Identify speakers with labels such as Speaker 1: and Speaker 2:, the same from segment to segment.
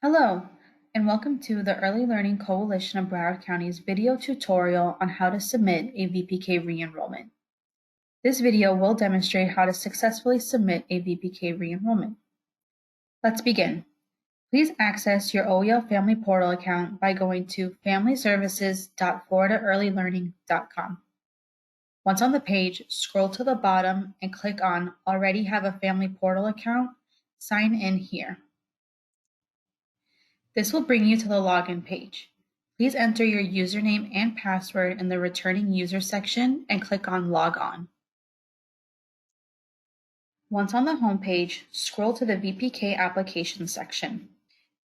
Speaker 1: Hello, and welcome to the Early Learning Coalition of Broward County's video tutorial on how to submit a VPK re-enrollment. This video will demonstrate how to successfully submit a VPK re-enrollment. Let's begin. Please access your OEL Family Portal account by going to familyservices.floridaearlylearning.com. Once on the page, scroll to the bottom and click on Already Have a Family Portal Account? Sign in here. This will bring you to the login page. Please enter your username and password in the Returning User section and click on Log On. Once on the home page, scroll to the VPK Application section.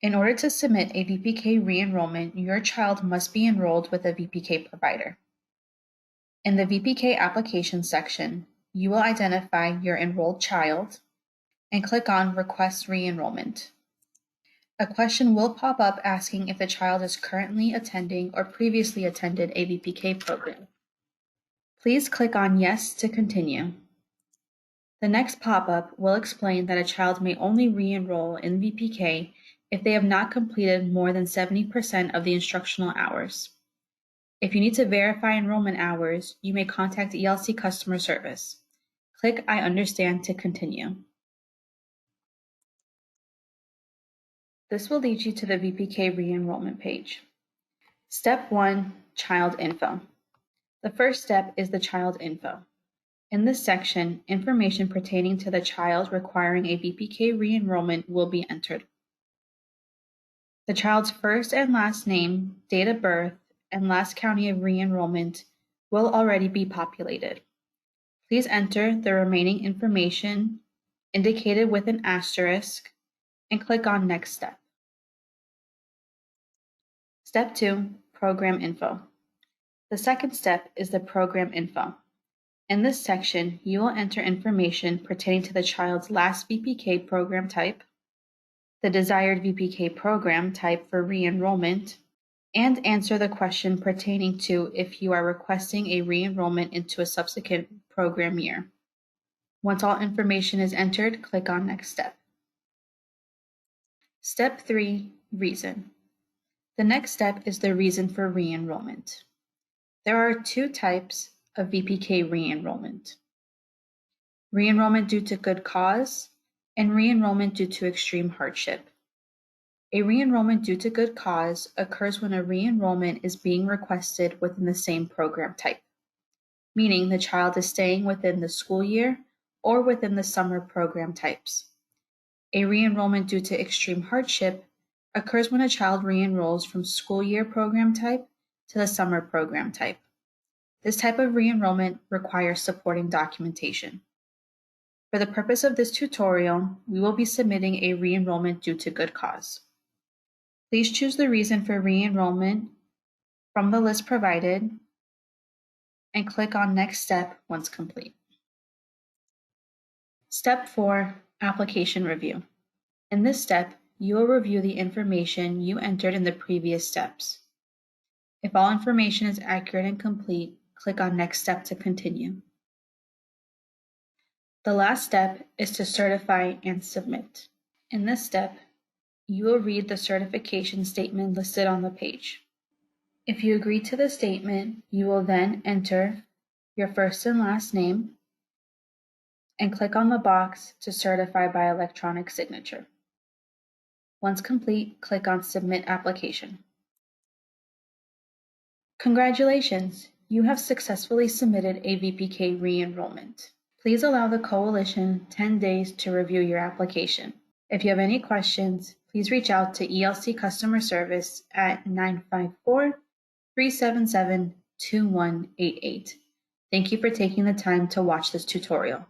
Speaker 1: In order to submit a VPK re-enrollment, your child must be enrolled with a VPK provider. In the VPK Application section, you will identify your enrolled child and click on Request Re-enrollment. A question will pop up asking if the child is currently attending or previously attended a VPK program. Please click on Yes to continue. The next pop-up will explain that a child may only re-enroll in VPK if they have not completed more than 70% of the instructional hours. If you need to verify enrollment hours, you may contact ELC Customer Service. Click I understand to continue. This will lead you to the VPK re-enrollment page. Step 1, Child Info. The first step is the child info. In this section, information pertaining to the child requiring a VPK re-enrollment will be entered. The child's first and last name, date of birth, and last county of re-enrollment will already be populated. Please enter the remaining information indicated with an asterisk and click on Next Step. Step 2, Program Info. The second step is the Program Info. In this section, you will enter information pertaining to the child's last VPK program type, the desired VPK program type for re-enrollment, and answer the question pertaining to if you are requesting a re-enrollment into a subsequent program year. Once all information is entered, click on Next Step. Step 3, Reason. The next step is the reason for re-enrollment. There are two types of VPK re-enrollment: re-enrollment due to good cause and re-enrollment due to extreme hardship. A re-enrollment due to good cause occurs when a re-enrollment is being requested within the same program type, meaning the child is staying within the school year or within the summer program types. A re-enrollment due to extreme hardship occurs when a child re-enrolls from school year program type to the summer program type. This type of re-enrollment requires supporting documentation. For the purpose of this tutorial, we will be submitting a re-enrollment due to good cause. Please choose the reason for re-enrollment from the list provided and click on Next Step once complete. Step 4, Application Review. In this step, you will review the information you entered in the previous steps. If all information is accurate and complete, click on Next Step to continue. The last step is to certify and submit. In this step, you will read the certification statement listed on the page. If you agree to the statement, you will then enter your first and last name and click on the box to certify by electronic signature. Once complete, click on Submit Application. Congratulations! You have successfully submitted a VPK re-enrollment. Please allow the Coalition 10 days to review your application. If you have any questions, please reach out to ELC Customer Service at 954-377-2188. Thank you for taking the time to watch this tutorial.